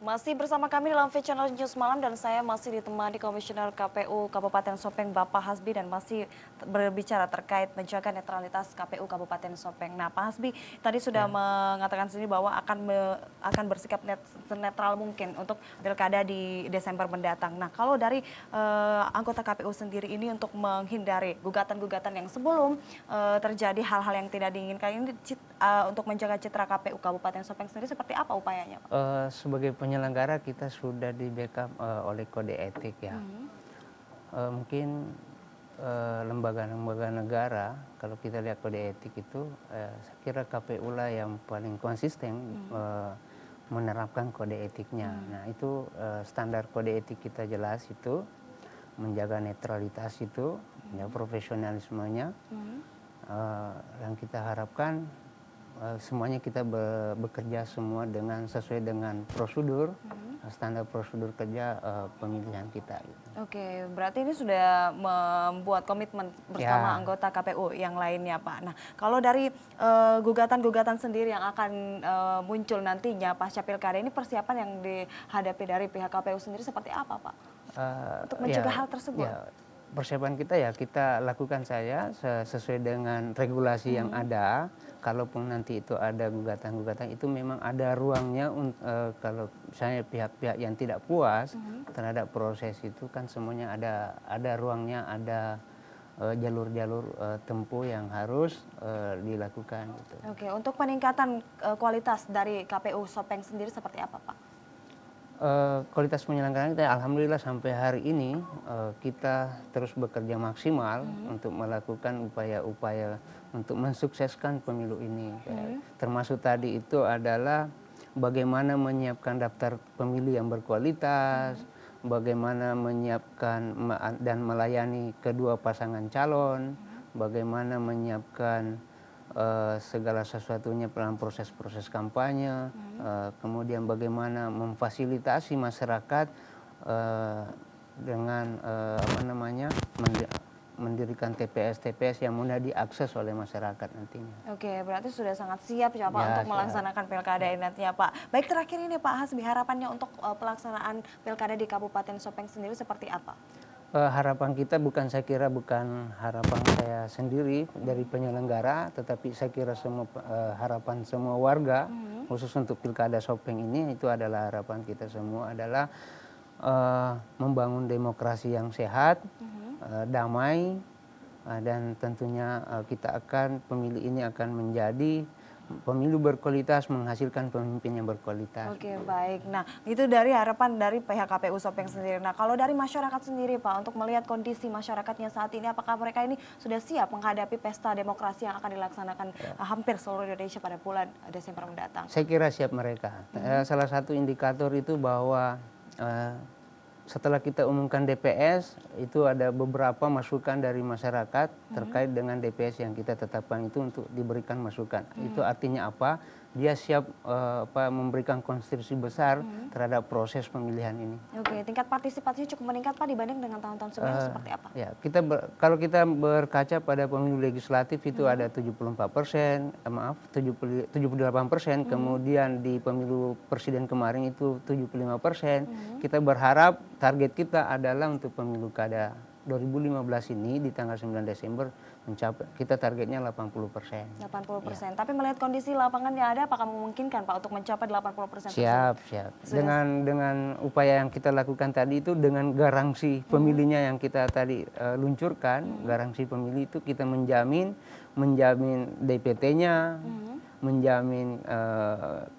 Masih bersama kami dalam V Channel News Malam dan saya masih ditemani Komisioner KPU Kabupaten Sopeng Bapak Hasbi dan masih berbicara terkait menjaga netralitas KPU Kabupaten Sopeng. Nah, Pak Hasbi tadi sudah mengatakan sendiri bahwa akan bersikap netral mungkin untuk pilkada di Desember mendatang. Nah, kalau dari anggota KPU sendiri ini untuk menghindari gugatan-gugatan yang sebelum terjadi hal-hal yang tidak diinginkan ini untuk menjaga citra KPU Kabupaten Sopeng sendiri seperti apa upayanya, Pak? Sebagai penyelenggara kita sudah di backup oleh kode etik ya. Mungkin lembaga-lembaga negara kalau kita lihat kode etik itu, saya kira KPU lah yang paling konsisten menerapkan kode etiknya. Nah itu standar kode etik kita jelas itu menjaga netralitas itu, ya profesionalismenya. Yang kita harapkan semuanya kita bekerja semua sesuai dengan prosedur, standar prosedur kerja pemilihan kita. Oke, berarti ini sudah membuat komitmen bersama anggota KPU yang lainnya, Pak. Nah, kalau dari gugatan-gugatan sendiri yang akan muncul nantinya pasca pilkada ini, persiapan yang dihadapi dari pihak KPU sendiri seperti apa, Pak? Untuk mencegah hal tersebut. Ya, persiapan kita ya kita lakukan saja sesuai dengan regulasi yang ada. Kalaupun nanti itu ada gugatan-gugatan itu memang ada ruangnya kalau misalnya pihak-pihak yang tidak puas terhadap proses itu kan semuanya ada ruangnya, ada jalur-jalur tempuh yang harus dilakukan. Gitu. Oke, untuk peningkatan kualitas dari KPU Sopeng sendiri seperti apa, Pak? Kualitas penyelenggaraan kita alhamdulillah sampai hari ini kita terus bekerja maksimal untuk melakukan upaya-upaya untuk mensukseskan pemilu ini. Termasuk tadi itu adalah bagaimana menyiapkan daftar pemilih yang berkualitas, bagaimana menyiapkan dan melayani kedua pasangan calon, bagaimana menyiapkan segala sesuatunya dalam proses-proses kampanye, kemudian bagaimana memfasilitasi masyarakat dengan mendirikan TPS-TPS yang mudah diakses oleh masyarakat nantinya. Oke, berarti sudah sangat siap ya Pak untuk melaksanakan pilkada ini nantinya Pak. Baik, terakhir ini Pak Hasbi, harapannya untuk pelaksanaan pilkada di Kabupaten Sopeng sendiri seperti apa? Harapan kita saya kira bukan harapan saya sendiri dari penyelenggara, tetapi saya kira harapan semua warga, khusus untuk pilkada Sopeng ini, itu adalah harapan kita semua adalah membangun demokrasi yang sehat, damai, dan tentunya pemilu ini akan menjadi pemilu berkualitas, menghasilkan pemimpin yang berkualitas. Oke, baik. Nah, itu dari harapan dari pihak KPU Sopeng sendiri. Nah, kalau dari masyarakat sendiri Pak, untuk melihat kondisi masyarakatnya saat ini, apakah mereka ini sudah siap menghadapi pesta demokrasi yang akan dilaksanakan hampir seluruh Indonesia pada bulan Desember mendatang? Saya kira siap mereka. Salah satu indikator itu bahwa setelah kita umumkan DPS, itu ada beberapa masukan dari masyarakat terkait dengan DPS yang kita tetapkan itu untuk diberikan masukan. Itu artinya apa? Dia siap memberikan kontribusi besar terhadap proses pemilihan ini. Oke, tingkat partisipasinya cukup meningkat Pak dibanding dengan tahun-tahun sebelumnya seperti apa? Ya, kalau kita berkaca pada pemilu legislatif itu ada 74%, 78%, kemudian di pemilu presiden kemarin itu 75%. Kita berharap target kita adalah untuk pemilu kada 2015 ini di tanggal 9 Desember kita targetnya 80%. 80%. Ya. Tapi melihat kondisi lapangan yang ada, apakah memungkinkan Pak untuk mencapai 80%? Siap. Dengan upaya yang kita lakukan tadi itu, dengan garansi pemilihnya yang kita tadi luncurkan, garansi pemilih itu kita menjamin DPT-nya, menjamin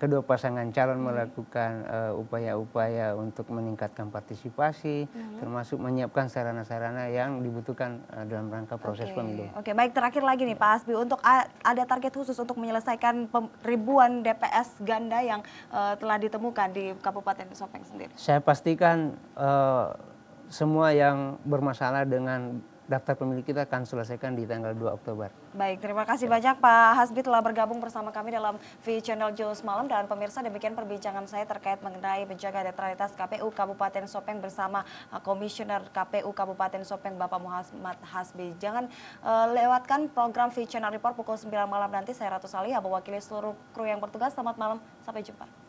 kedua pasangan calon melakukan upaya-upaya untuk meningkatkan partisipasi, termasuk menyiapkan sarana-sarana yang dibutuhkan dalam rangka proses pemilu. Oke, baik, terakhir lagi nih Pak Hasbi, untuk ada target khusus untuk menyelesaikan ribuan DPS ganda yang telah ditemukan di Kabupaten Sopeng sendiri? Saya pastikan semua yang bermasalah dengan daftar pemilih kita akan selesaikan di tanggal 2 Oktober. Baik, terima kasih banyak Pak Hasbi telah bergabung bersama kami dalam V Channel News Malam. Dan pemirsa, demikian perbincangan saya terkait mengenai menjaga netralitas KPU Kabupaten Sopeng bersama Komisioner KPU Kabupaten Sopeng Bapak Muhammad Hasbi. Jangan lewatkan program V Channel Report pukul 9 malam nanti. Saya Ratu Salih, mewakili seluruh kru yang bertugas. Selamat malam, sampai jumpa.